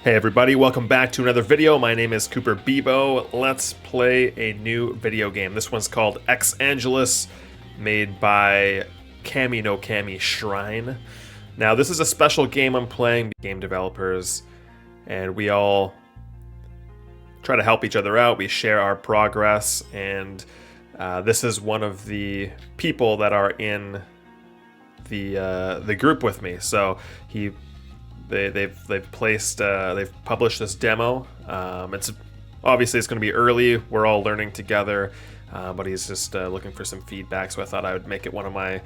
Hey everybody, welcome back to another video. My name is Cooper Bebo. Let's play a new video game. This one's called Angelus, made by Kami no Kami Shrine. Now this is a special game I'm playing, game developers, and we all try to help each other out. We share our progress, and this is one of the people that are in the group with me. So they've published this demo. It's obviously going to be early. We're all learning together, but he's just looking for some feedback. So I thought I would make it one of my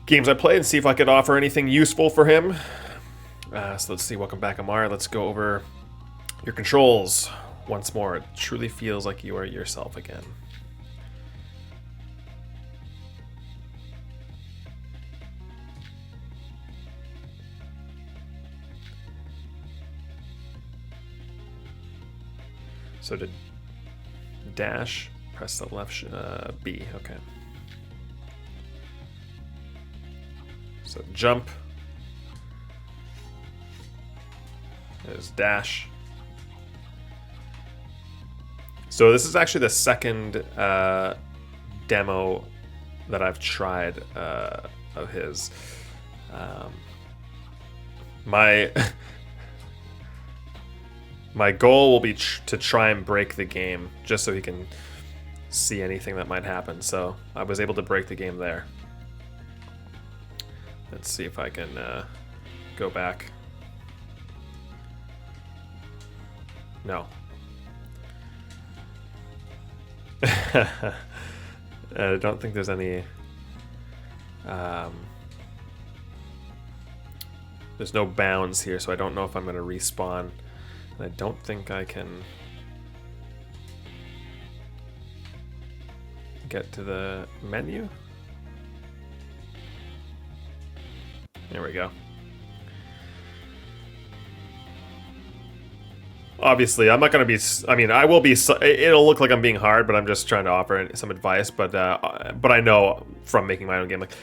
games I play and see if I could offer anything useful for him. So let's see. Welcome back, Amar. Let's go over your controls once more. It truly feels like you are yourself again. So to dash, press the left B, okay. So jump, there's dash. So this is actually the second demo that I've tried of his. My goal will be to try and break the game, just so he can see anything that might happen. So I was able to break the game there. Let's see if I can go back. No. I don't think there's any... there's no bounds here, so I don't know if I'm going to respawn. I don't think I can get to the menu. There we go. Obviously, I'm not going to be... I mean, I will be... It'll look like I'm being hard, but I'm just trying to offer some advice. But I know from making my own game, like,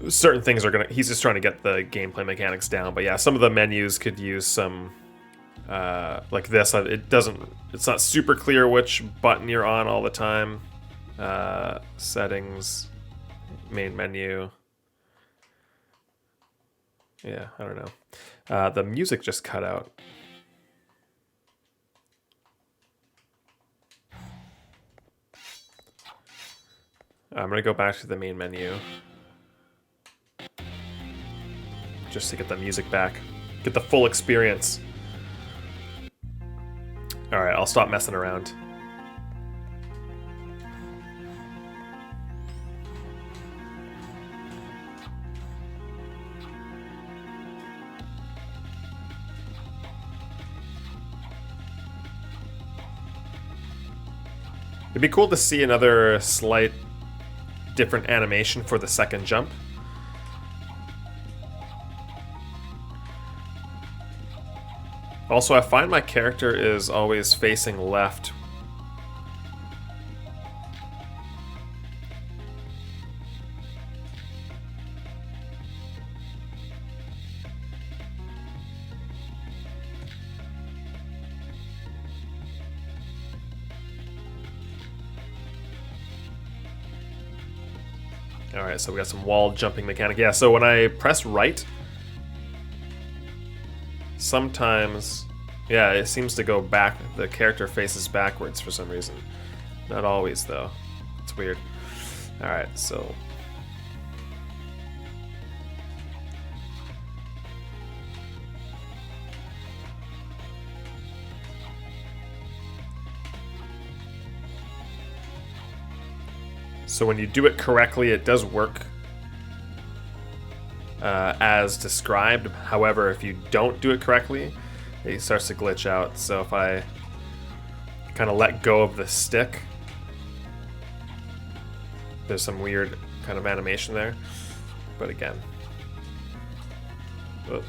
certain things are going to... He's just trying to get the gameplay mechanics down. But yeah, some of the menus could use some... like this, it's not super clear which button you're on all the time. Settings, main menu. Yeah, I don't know. The music just cut out. I'm gonna go back to the main menu just to get the music back, get the full experience. Alright, I'll stop messing around. It'd be cool to see another slight different animation for the second jump. Also, I find my character is always facing left. Alright, so we got some wall jumping mechanic. Yeah, so when I press right, sometimes, yeah, it seems to go back. The character faces backwards for some reason. Not always, though. It's weird. Alright, so... So when you do it correctly, it does work as described. However, if you don't do it correctly, it starts to glitch out. So if I kind of let go of the stick, there's some weird kind of animation there. But again, oh.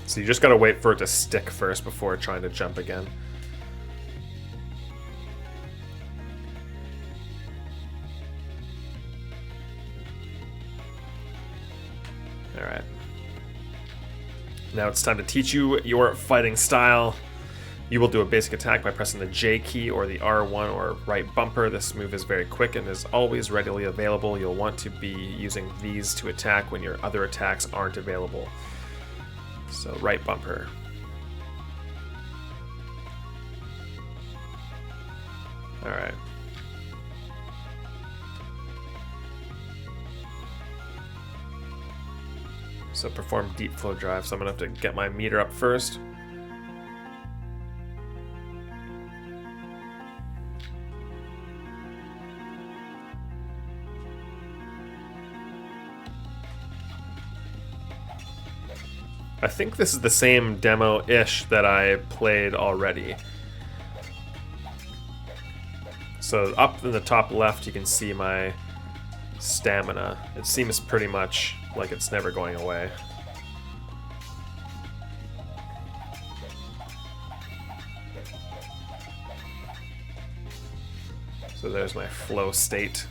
So you just gotta wait for it to stick first before trying to jump again. Alright. Now it's time to teach you your fighting style. You will do a basic attack by pressing the J key or the R1 or right bumper. This move is very quick and is always readily available. You'll want to be using these to attack when your other attacks aren't available. So right bumper. Alright. So perform deep flow drive. So I'm gonna have to get my meter up first. I think this is the same demo-ish that I played already. So up in the top left you can see my stamina. It seems pretty much like it's never going away. So there's my flow state.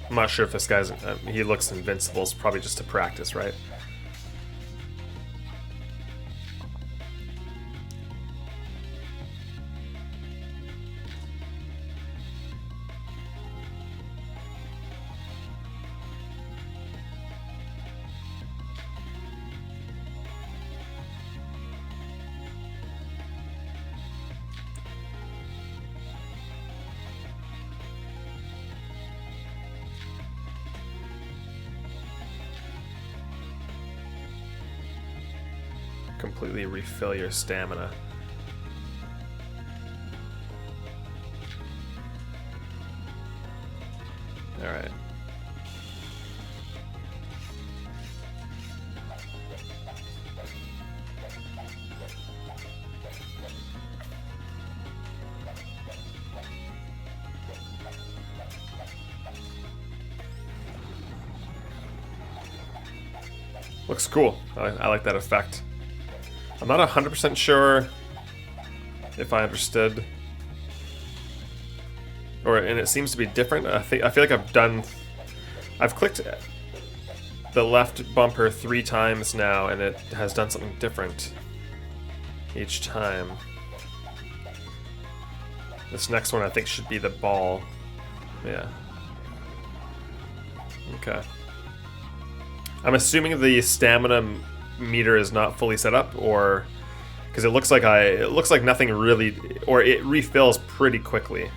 I'm not sure if this guy's, he looks invincible. It's probably just to practice, right? Completely refill your stamina. All right. Looks cool. I like that effect. I'm not 100% sure if I understood, and it seems to be different. I feel like I've clicked the left bumper 3 times now, and it has done something different each time. This next one I think should be the ball. Yeah. Okay. I'm assuming the stamina meter is not fully set up, or because it looks like nothing really, or it refills pretty quickly.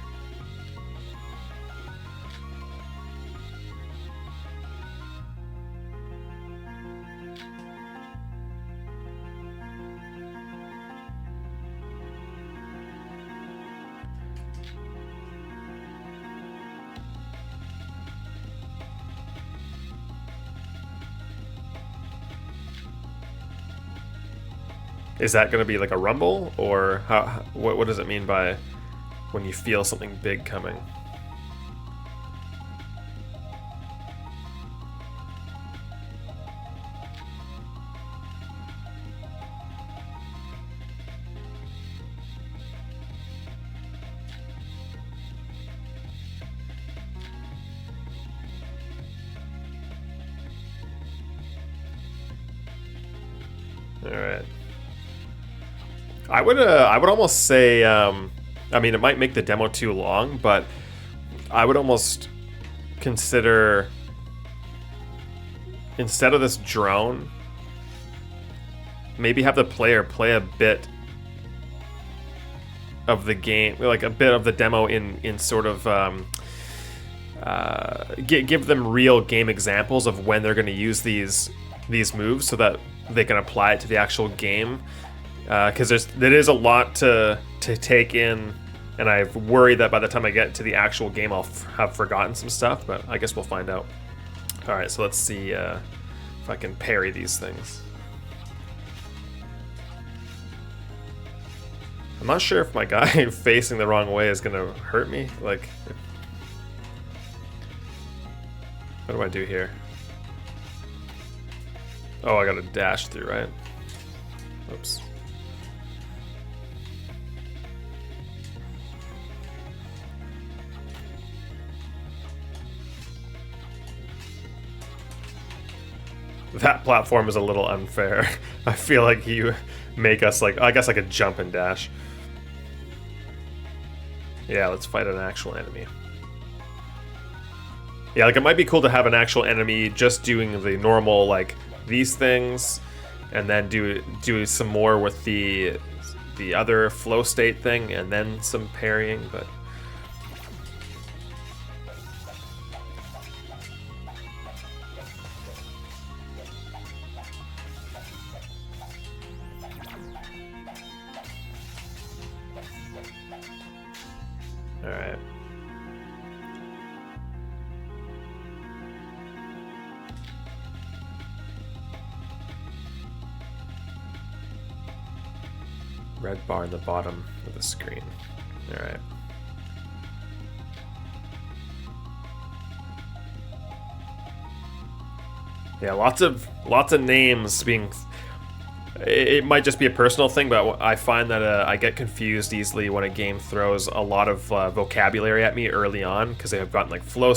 Is that going to be like a rumble, or what does it mean by when you feel something big coming? All right. I would almost say, I mean, it might make the demo too long, but I would almost consider, instead of this drone, maybe have the player play a bit of the game, like a bit of the demo in sort of give them real game examples of when they're going to use these moves so that they can apply it to the actual game. Because there is a lot to take in, and I worry that by the time I get to the actual game I'll have forgotten some stuff, but I guess we'll find out. Alright, so let's see if I can parry these things. I'm not sure if my guy facing the wrong way is going to hurt me. Like, what do I do here? Oh, I got to dash through, right? Oops. That platform is a little unfair. I feel like you make us like, I guess I could jump and dash. Yeah, let's fight an actual enemy. Yeah, like it might be cool to have an actual enemy just doing the normal, like, these things, and then do some more with the other flow state thing, and then some parrying, but... Alright. Red bar in the bottom of the screen. Alright. Yeah, lots of names being... It might just be a personal thing, but I find that I get confused easily when a game throws a lot of vocabulary at me early on, because they have gotten like flow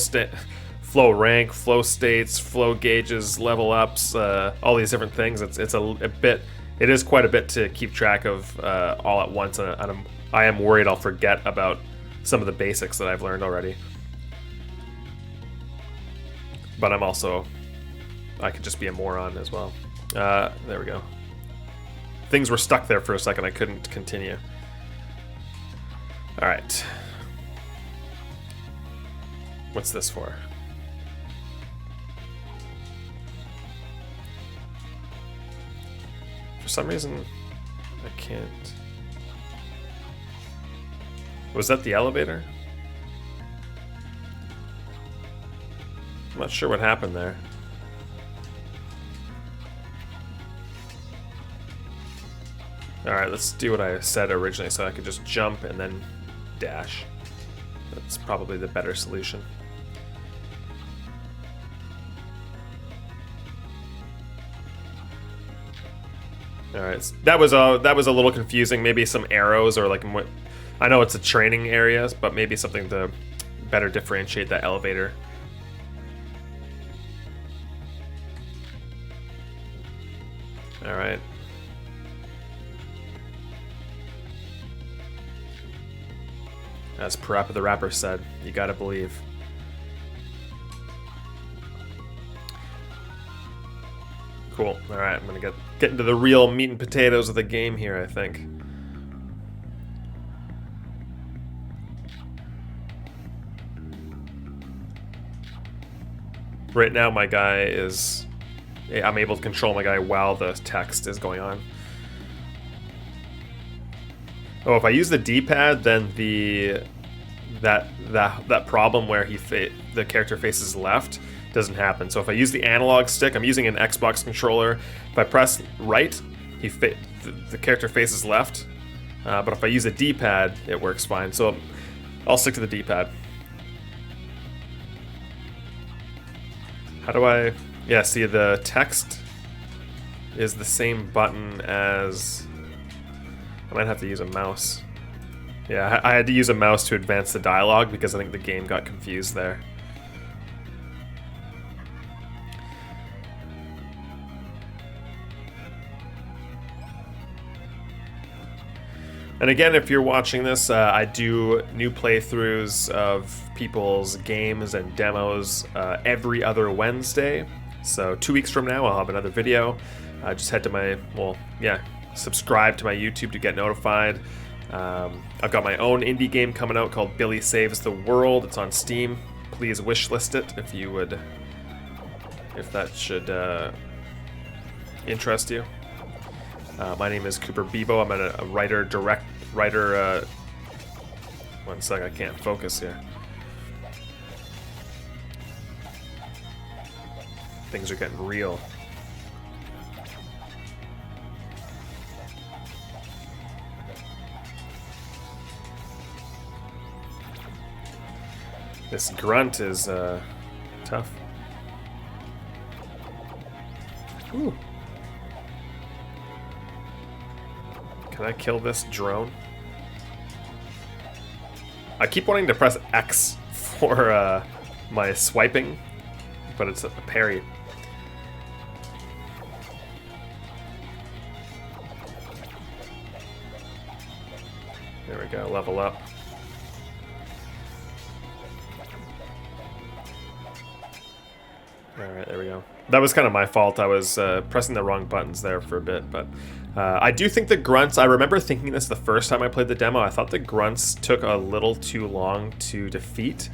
rank, flow states, flow gauges, level ups, all these different things. It's a bit. It is quite a bit to keep track of all at once, and I am worried I'll forget about some of the basics that I've learned already. But I could just be a moron as well. There we go. Things were stuck there for a second. I couldn't continue. All right. What's this for? For some reason, I can't... Was that the elevator? I'm not sure what happened there. Alright, let's do what I said originally, so I could just jump and then dash. That's probably the better solution. Alright, that was a little confusing. Maybe some arrows, or like, I know it's a training area, but maybe something to better differentiate that elevator. Alright. As Parappa the Rapper said, you gotta believe. Cool. Alright, I'm gonna get into the real meat and potatoes of the game here, I think. Right now my guy is... I'm able to control my guy while the text is going on. Oh, if I use the D-pad, then that problem where the character faces left doesn't happen. So if I use the analog stick, I'm using an Xbox controller. If I press right, the character faces left. But if I use a D-pad, it works fine. So I'll stick to the D-pad. How do I... Yeah, see, the text is the same button as... I might have to use a mouse. Yeah, I had to use a mouse to advance the dialogue because I think the game got confused there. And again, if you're watching this, I do new playthroughs of people's games and demos every other Wednesday. So 2 weeks from now, I'll have another video. Just head to my, subscribe to my YouTube to get notified. I've got my own indie game coming out called Billy Saves the World. It's on Steam. Please wishlist it if you would, if that should interest you. My name is Cooper Bebo. I'm a writer. One sec, I can't focus here. Things are getting real. This grunt is tough. Ooh. Can I kill this drone? I keep wanting to press X for my swiping, but it's a parry. There we go, level up. Alright, there we go. That was kind of my fault. I was pressing the wrong buttons there for a bit, but I do think the grunts, I remember thinking this the first time I played the demo, I thought the grunts took a little too long to defeat.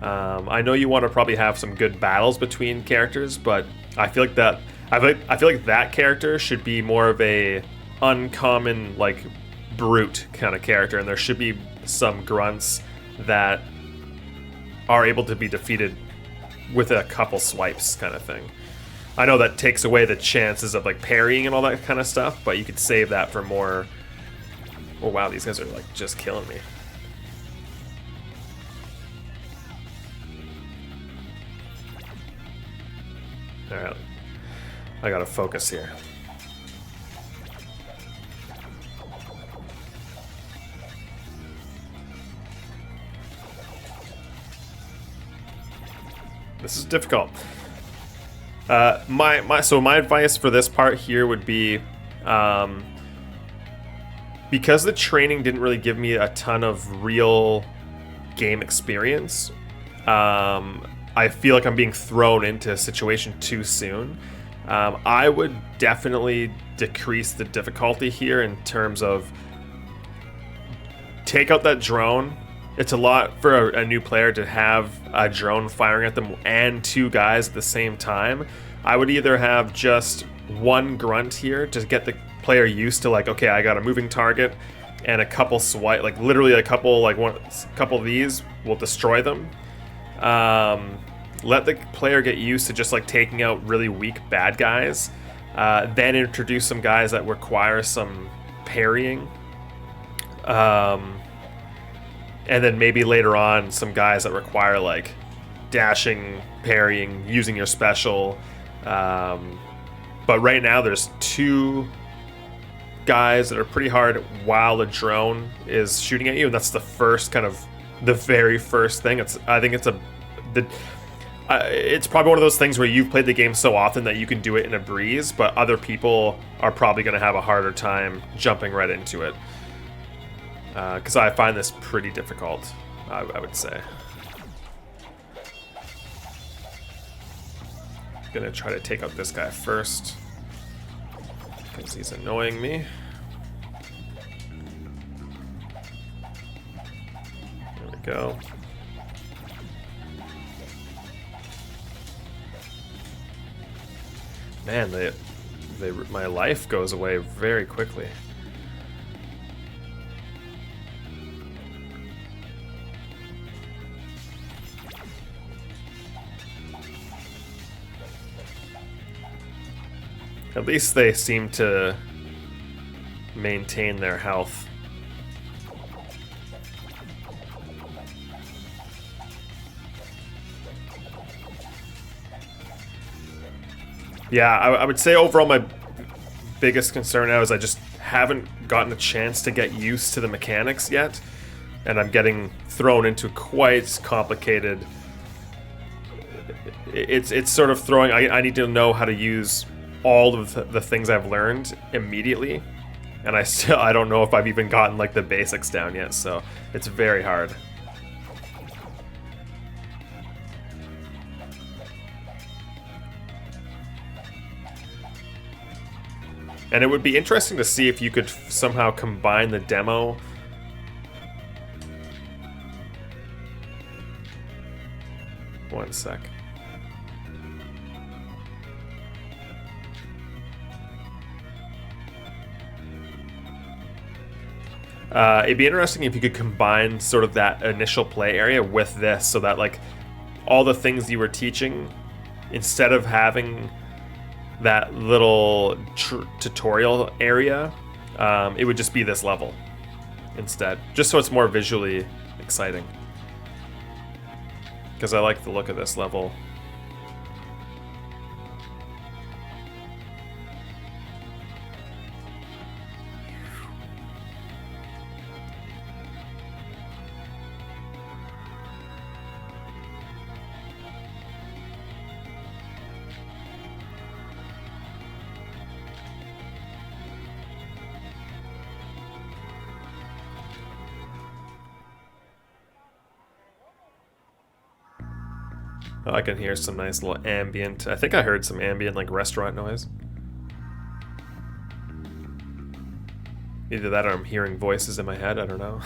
I know you want to probably have some good battles between characters, but I feel like that character should be more of a uncommon, like, brute kind of character, and there should be some grunts that are able to be defeated with a couple swipes kind of thing. I know that takes away the chances of like parrying and all that kind of stuff, but you could save that for more. Oh wow, these guys are like just killing me. Alright, I gotta focus here. This is difficult. So my advice for this part here would be, because the training didn't really give me a ton of real game experience, I feel like I'm being thrown into a situation too soon. I would definitely decrease the difficulty here in terms of take out that drone. It's a lot for a new player to have a drone firing at them and two guys at the same time. I would either have just one grunt here to get the player used to, like, okay, I got a moving target and a couple swipe, like literally a couple of these will destroy them. Let the player get used to just like taking out really weak bad guys. Then introduce some guys that require some parrying. And then maybe later on some guys that require like dashing, parrying, using your special. But right now there's two guys that are pretty hard while the drone is shooting at you, and that's the first kind of the very first thing. I think it's it's probably one of those things where you've played the game so often that you can do it in a breeze, but other people are probably going to have a harder time jumping right into it. Because I find this pretty difficult, I would say. Gonna try to take out this guy first, because he's annoying me. There we go. Man, my life goes away very quickly. At least they seem to maintain their health. Yeah, I would say overall my biggest concern now is I just haven't gotten a chance to get used to the mechanics yet, and I'm getting thrown into quite complicated. It's sort of throwing. I need to know how to use all of the things I've learned immediately, and I don't know if I've even gotten like the basics down yet, so it's very hard. And it would be interesting to see if you could somehow combine the demo. One sec. It'd be interesting if you could combine sort of that initial play area with this, so that like all the things you were teaching, instead of having that little tutorial area, it would just be this level instead, just so it's more visually exciting, because I like the look of this level. Oh, I can hear some nice little ambient. I think I heard some ambient, like, restaurant noise. Either that or I'm hearing voices in my head, I don't know.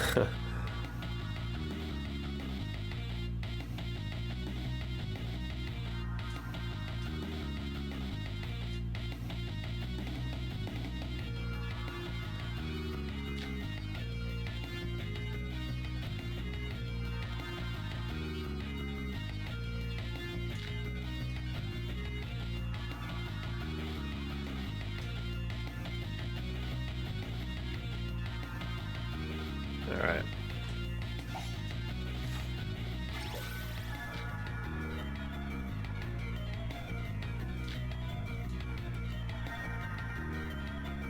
All right.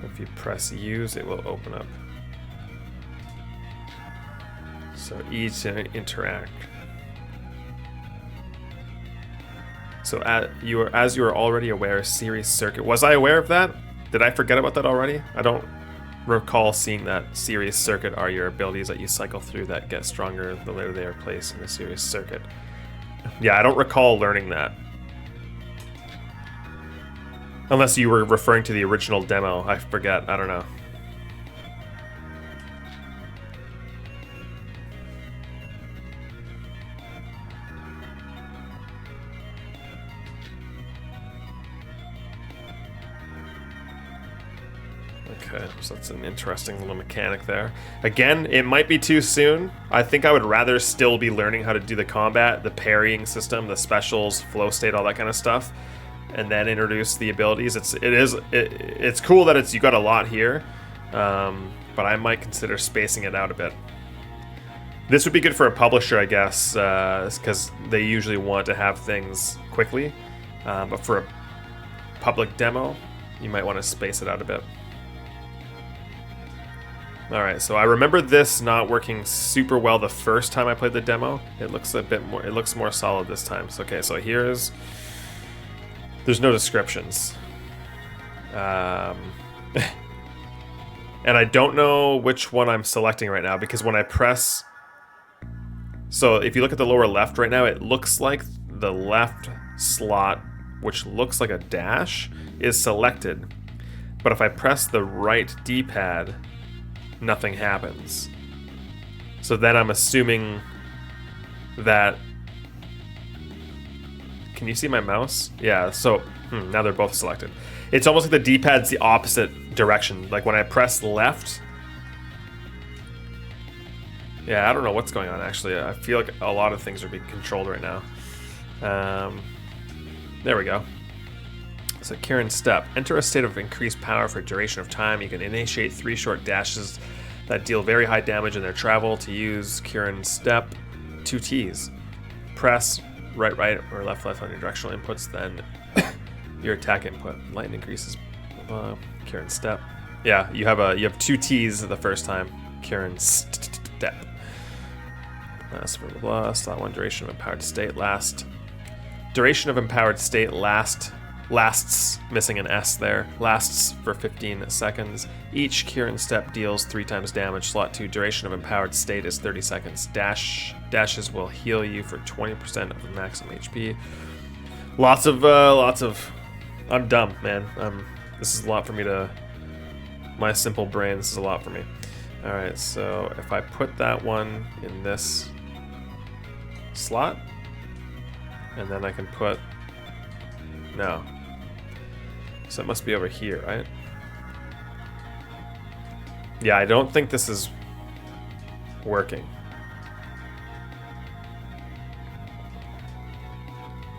If you press use, it will open up. So each interact. So as you are already aware, series circuit. Was I aware of that? Did I forget about that already? I don't recall seeing that. Series circuit are your abilities that you cycle through that get stronger the later they are placed in the series circuit. Yeah, I don't recall learning that. Unless you were referring to the original demo. I forget. I don't know. Okay, so that's an interesting little mechanic there. Again, it might be too soon. I think I would rather still be learning how to do the combat, the parrying system, the specials, flow state, all that kind of stuff, and then introduce the abilities. It's cool that you got a lot here, but I might consider spacing it out a bit. This would be good for a publisher, I guess, because they usually want to have things quickly. But for a public demo, you might want to space it out a bit. Alright, so I remember this not working super well the first time I played the demo. It looks more solid this time. So, okay, so there's no descriptions. And I don't know which one I'm selecting right now, because when I press... So if you look at the lower left right now, it looks like the left slot, which looks like a dash, is selected. But if I press the right D-pad, nothing happens. So then I'm assuming that... Can you see my mouse? Yeah, so now they're both selected. It's almost like the D-pad's the opposite direction. Like when I press left... Yeah, I don't know what's going on actually. I feel like a lot of things are being controlled right now. There we go. So Kieran's step. Enter a state of increased power for duration of time. You can initiate 3 short dashes that deal very high damage in their travel. To use Kieran's step, 2 T's. Press right, or left on your directional inputs, then your attack input. Light increases. Kieran's step. Yeah, you have 2 T's the first time. Kieran's step. Blah, blah, blah. Slot 1, duration of empowered state. Duration of empowered state lasts, missing an S there, lasts for 15 seconds. Each Kieran step deals 3 times damage. Slot 2, duration of empowered state is 30 seconds. Dashes will heal you for 20% of the maximum HP. Lots of... I'm dumb, man. This is a lot for me to... My simple brain, this is a lot for me. Alright, so if I put that one in this slot, and then I can put... No. So it must be over here, right? Yeah, I don't think this is working.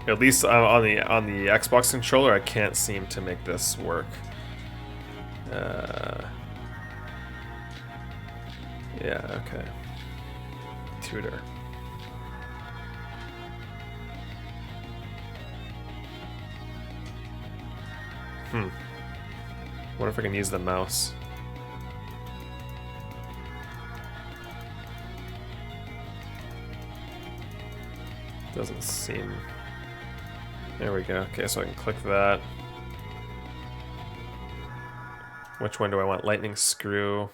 At least on the Xbox controller, I can't seem to make this work. Yeah, okay. Tutor. Wonder if I can use the mouse. Doesn't seem... There we go. Okay, so I can click that. Which one do I want? Lightning screw.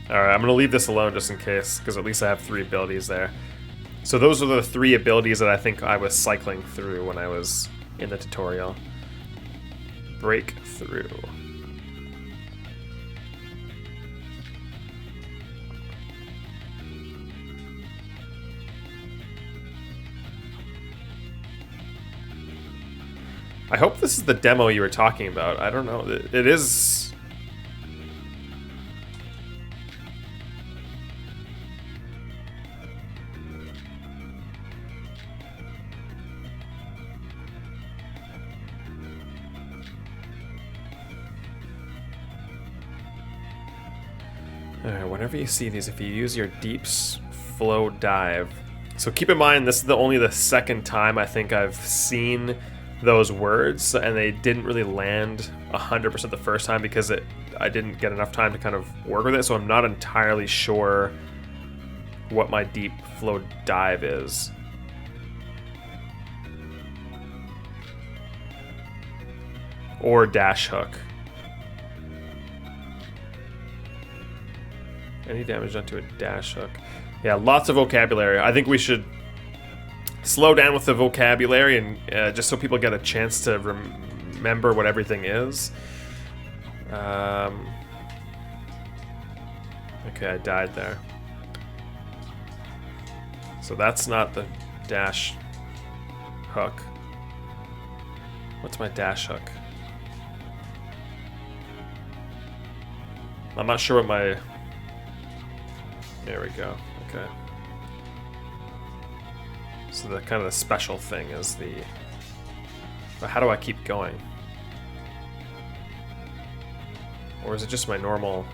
Alright, I'm going to leave this alone just in case, because at least I have 3 abilities there. So those are the 3 abilities that I think I was cycling through when I was in the tutorial. Breakthrough. I hope this is the demo you were talking about. I don't know. It is... Alright, whenever you see these, if you use your deep flow dive. So keep in mind, this is only the second time I think I've seen those words, and they didn't really land 100% the first time because I didn't get enough time to kind of work with it, so I'm not entirely sure what my deep flow dive is. Or dash hook. Any damage done to a dash hook. Yeah, lots of vocabulary. I think we should slow down with the vocabulary and just so people get a chance to remember what everything is. Okay, I died there. So that's not the dash hook. What's my dash hook? I'm not sure what my... There we go. Okay. So the kind of the special thing is the... But how do I keep going? Or is it just my normal...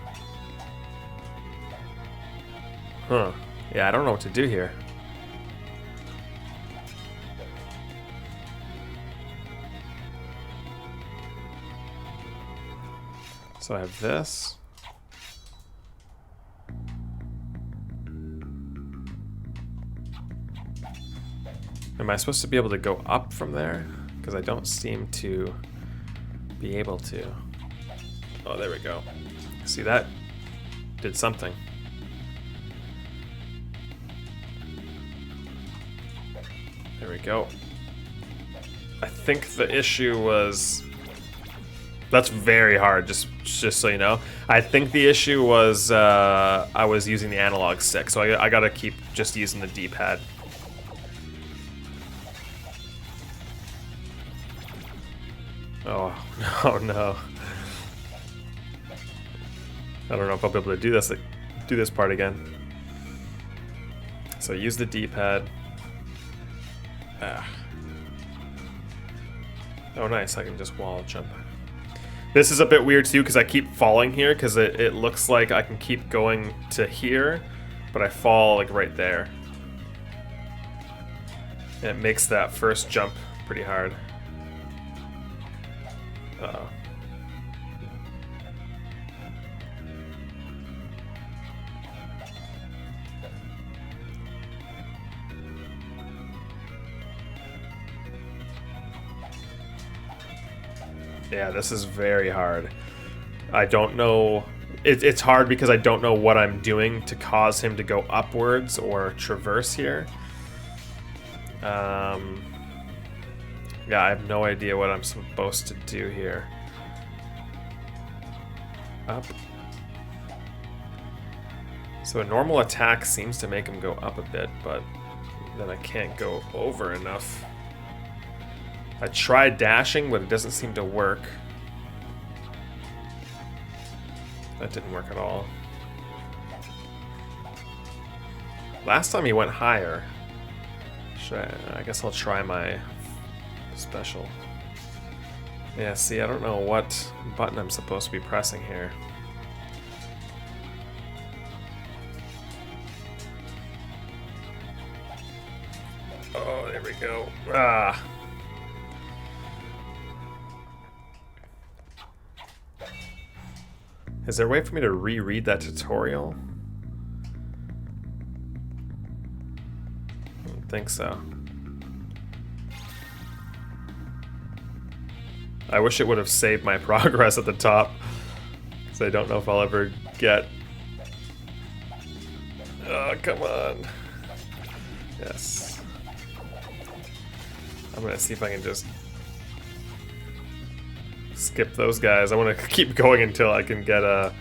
Huh. Yeah, I don't know what to do here. So I have this. Am I supposed to be able to go up from there? Because I don't seem to be able to. Oh, there we go. See, that did something. There we go. I think the issue was... That's very hard, just so you know. I think the issue was I was using the analog stick, so I gotta keep just using the D-pad. Oh, no, no. I don't know if I'll be able to do this part again. So use the D-pad. Ah. Oh, nice. I can just wall jump. This is a bit weird too because I keep falling here because it looks like I can keep going to here, but I fall like right there. And it makes that first jump pretty hard. Uh-oh. Yeah, this is very hard. I don't know... It's hard because I don't know what I'm doing to cause him to go upwards or traverse here. Yeah, I have no idea what I'm supposed to do here. Up. So a normal attack seems to make him go up a bit, but then I can't go over enough. I tried dashing, but it doesn't seem to work. That didn't work at all. Last time he went higher. I guess I'll try my special. Yeah, see, I don't know what button I'm supposed to be pressing here. Oh, there we go. Ah. Is there a way for me to reread that tutorial? I don't think so. I wish it would have saved my progress at the top, because I don't know if I'll ever get... Oh, come on. Yes. I'm gonna see if I can just skip those guys. I want to keep going until I can get a...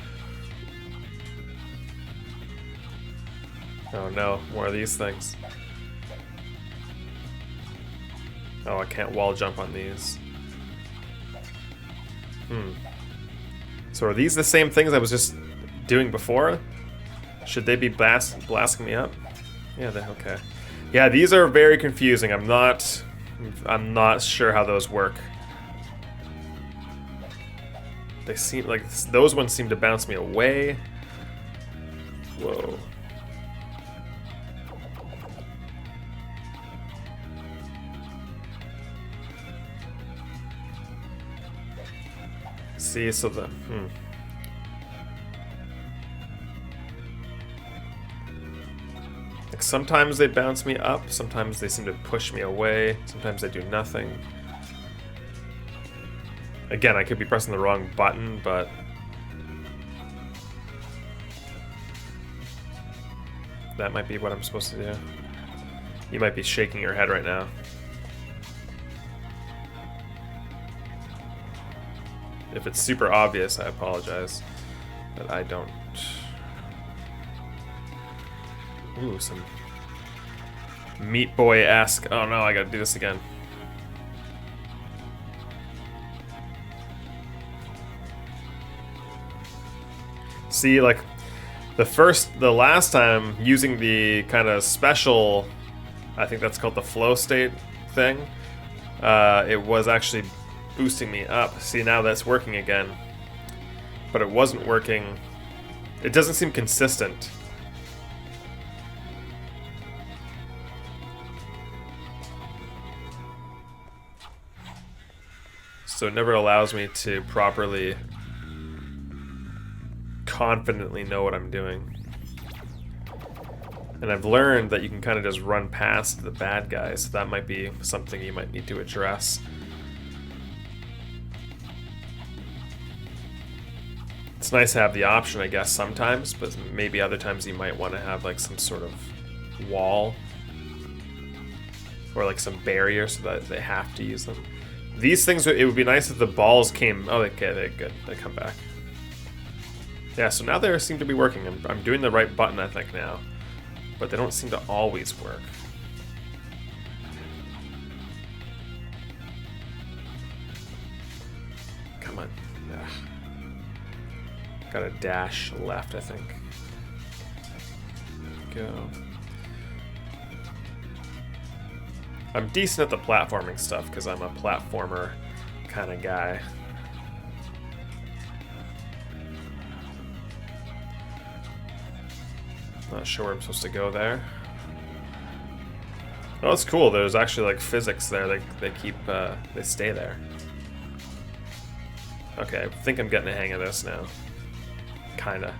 Oh no, more of these things. Oh, I can't wall jump on these. So are these the same things I was just doing before? Should they be blasting me up? Yeah, okay. Yeah, these are very confusing. I'm not sure how those work. They seem like those ones seem to bounce me away. Whoa. See, so the like sometimes they bounce me up, sometimes they seem to push me away, sometimes they do nothing. Again, I could be pressing the wrong button, but that might be what I'm supposed to do. You might be shaking your head right now. If it's super obvious, I apologize, but I don't. Ooh, some Meat Boy-esque. Oh no, I gotta do this again. See, like the last time using the kind of special, I think that's called the flow state thing, it was actually boosting me up. See, now that's working again, but it wasn't working. It doesn't seem consistent. So it never allows me to properly, confidently know what I'm doing. And I've learned that you can kind of just run past the bad guys, so that might be something you might need to address. It's nice to have the option, I guess, sometimes, but maybe other times you might want to have like some sort of wall or like some barrier so that they have to use them. These things, it would be nice if the balls came... Oh, okay, they're good. They come back. Yeah, so now they seem to be working. I'm doing the right button, I think, now. But they don't seem to always work. Come on. Ugh. Got a dash left, I think. Go. I'm decent at the platforming stuff because I'm a platformer kind of guy. Not sure where I'm supposed to go there. Oh, that's cool. There's actually like physics there. They keep they stay there. Okay, I think I'm getting the hang of this now. Kinda.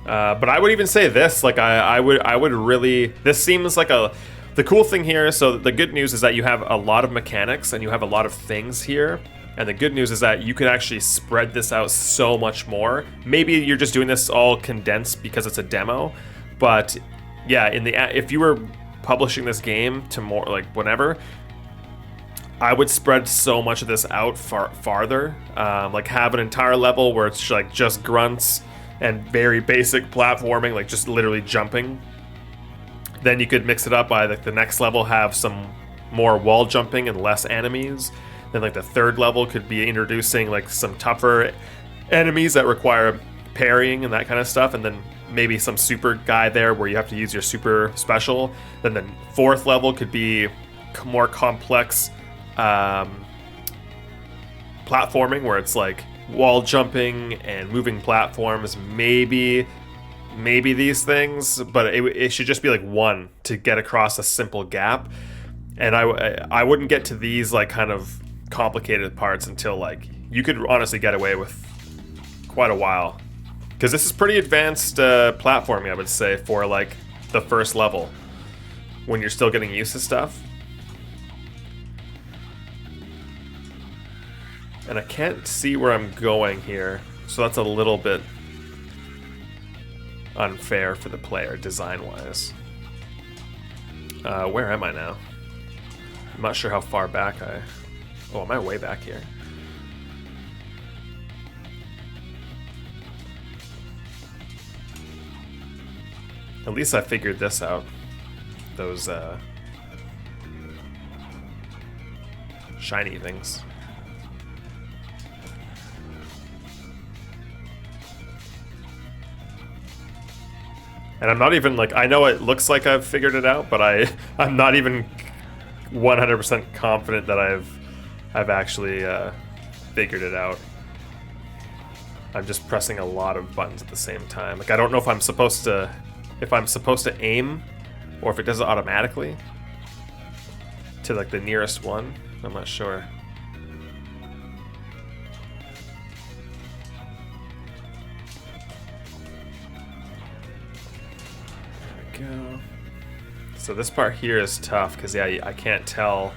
But I would even say this, like I would really, this seems like the cool thing here, so the good news is that you have a lot of mechanics and you have a lot of things here, and the good news is that you could actually spread this out so much more. Maybe you're just doing this all condensed because it's a demo, but yeah, if you were publishing this game to more, like whenever, I would spread so much of this out farther, like have an entire level where it's like just grunts and very basic platforming, like just literally jumping. Then you could mix it up by like the next level have some more wall jumping and less enemies. Then like the third level could be introducing like some tougher enemies that require parrying and that kind of stuff, and then maybe some super guy there where you have to use your super special. Then the fourth level could be more complex platforming where it's like wall jumping and moving platforms, maybe these things, but it should just be like one to get across a simple gap. And I wouldn't get to these like kind of complicated parts until like you could honestly get away with quite a while, because this is pretty advanced platforming, I would say, for like the first level when you're still getting used to stuff. And I can't see where I'm going here, so that's a little bit unfair for the player, design-wise. Where am I now? I'm not sure how far back I... Oh, am I way back here? At least I figured this out. Those, shiny things. And I'm not even, like, I know it looks like I've figured it out, but I'm not even 100% confident that I've actually figured it out. I'm just pressing a lot of buttons at the same time. Like, I don't know if I'm supposed to aim or if it does it automatically to, like, the nearest one. I'm not sure. Go. So this part here is tough because, yeah, I can't tell.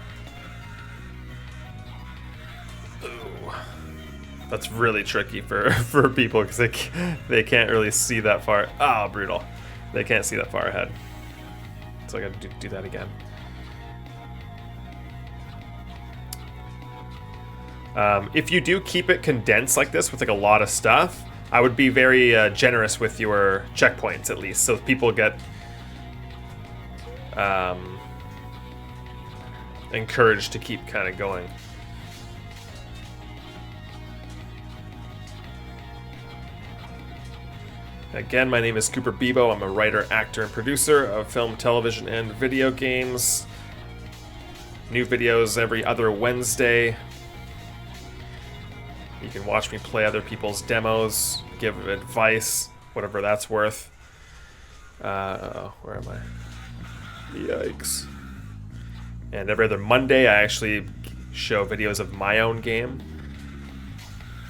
Ooh. That's really tricky for people because they can't really see that far. Oh, brutal. They can't see that far ahead. So I gotta do that again. If you do keep it condensed like this with like a lot of stuff, I would be very generous with your checkpoints at least, so people get encouraged to keep kind of going. Again, my name is Cooper Bebo. I'm a writer, actor, and producer of film, television, and video games. New videos every other Wednesday. You can watch me play other people's demos, give advice, whatever that's worth. Where am I? Yikes. And every other Monday, I actually show videos of my own game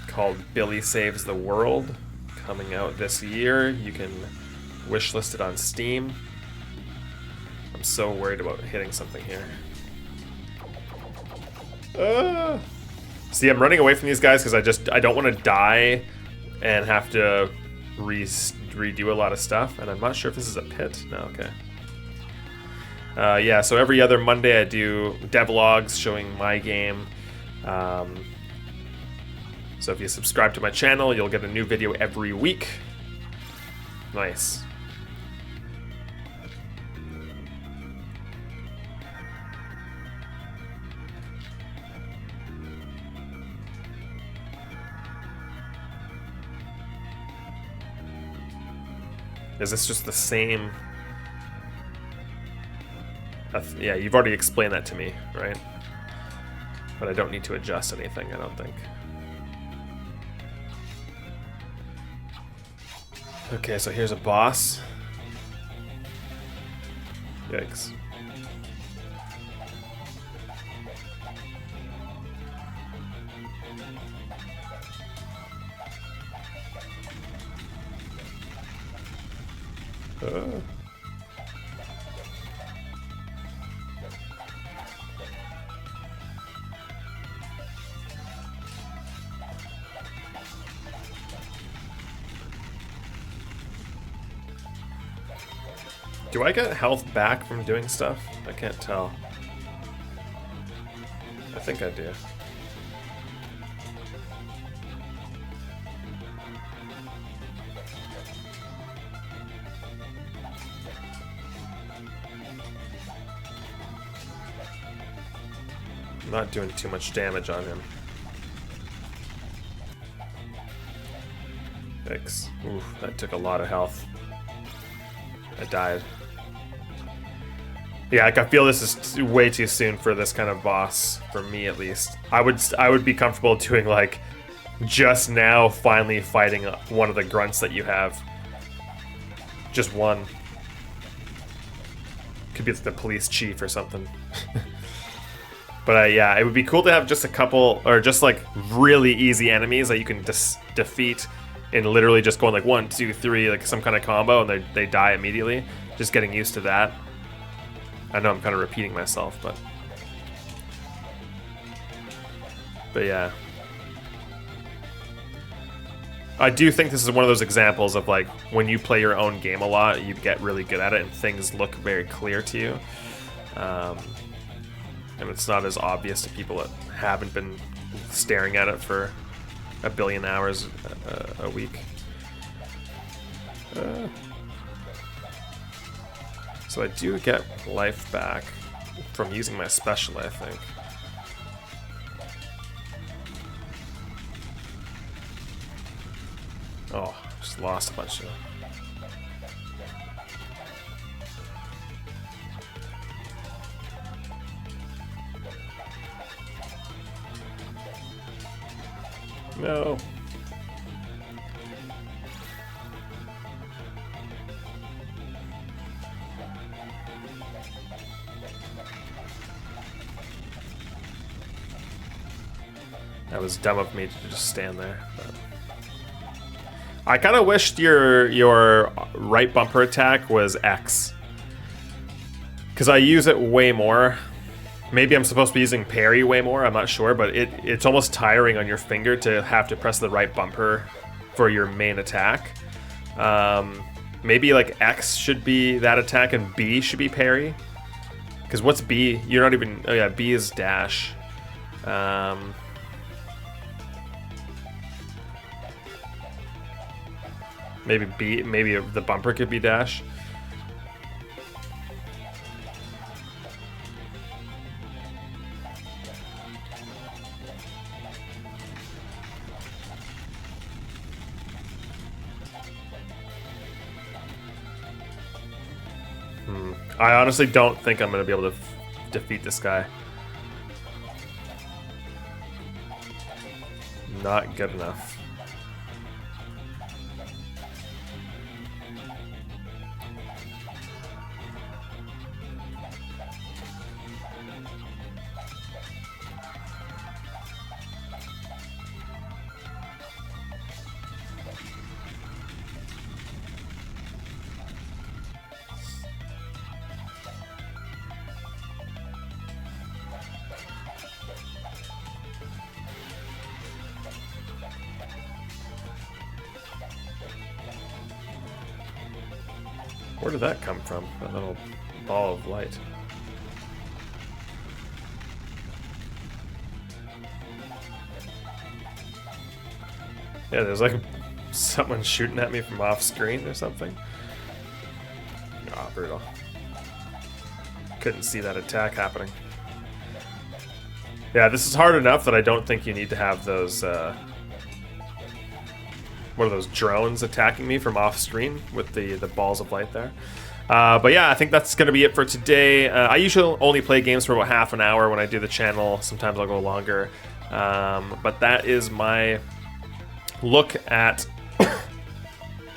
called Billy Saves the World, coming out this year. You can wishlist it on Steam. I'm so worried about hitting something here. See, I'm running away from these guys because I don't want to die and have to redo a lot of stuff. And I'm not sure if this is a pit. No, okay. Yeah, so every other Monday I do devlogs showing my game. So if you subscribe to my channel, you'll get a new video every week. Nice. Is this just the same? Yeah, you've already explained that to me, right? But I don't need to adjust anything, I don't think. Okay, so here's a boss. Yikes. Do I get health back from doing stuff? I can't tell. I think I do. I'm not doing too much damage on him. Yikes. Oof, that took a lot of health. I died. Yeah, like I feel this is way too soon for this kind of boss, for me at least. I would be comfortable doing like just now finally fighting one of the grunts that you have. Just one. Could be the police chief or something. But yeah, it would be cool to have just a couple, or just like really easy enemies that you can defeat in literally just going like 1, 2, 3, like some kind of combo, and they die immediately. Just getting used to that. I know I'm kind of repeating myself, but yeah. I do think this is one of those examples of like when you play your own game a lot, you get really good at it and things look very clear to you. And it's not as obvious to people that haven't been staring at it for a billion hours a week. So I do get life back from using my special, I think. Oh, just lost a bunch of... No. That was dumb of me to just stand there. But I kind of wished your right bumper attack was X, because I use it way more. Maybe I'm supposed to be using parry way more, I'm not sure, but it's almost tiring on your finger to have to press the right bumper for your main attack. Maybe like X should be that attack and B should be parry. Because what's B? You're not even... Oh yeah, B is dash. Maybe B, maybe the bumper could be dash. I honestly don't think I'm going to be able to defeat this guy. Not good enough. Where did that come from? That little ball of light. Yeah, there's like someone shooting at me from off screen or something. Ah, brutal. Couldn't see that attack happening. Yeah, this is hard enough that I don't think you need to have those, what are those drones attacking me from off screen with the balls of light there. But yeah, I think that's going to be it for today. I usually only play games for about half an hour when I do the channel. Sometimes I'll go longer. But that is my look at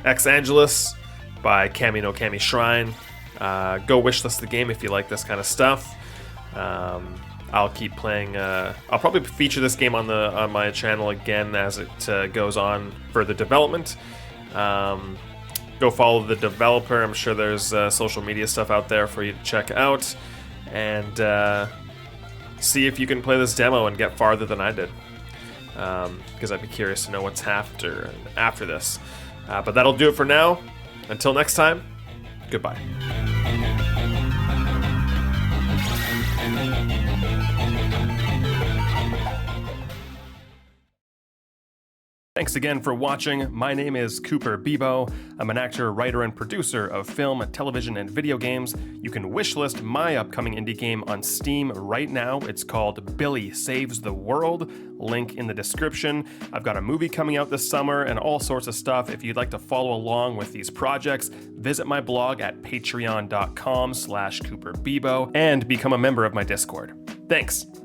Angelus by Kami no Kami Shrine. Go wishlist the game if you like this kind of stuff. I'll keep playing. I'll probably feature this game on my channel again as it goes on further development. Go follow the developer. I'm sure there's social media stuff out there for you to check out, and see if you can play this demo and get farther than I did. Because I'd be curious to know what's after this. But that'll do it for now. Until next time, goodbye. Thanks again for watching. My name is Cooper Bebo. I'm an actor, writer, and producer of film, television, and video games. You can wishlist my upcoming indie game on Steam right now. It's called Billy Saves the World. Link in the description. I've got a movie coming out this summer and all sorts of stuff. If you'd like to follow along with these projects, visit my blog at patreon.com/CooperBebo and become a member of my Discord. Thanks.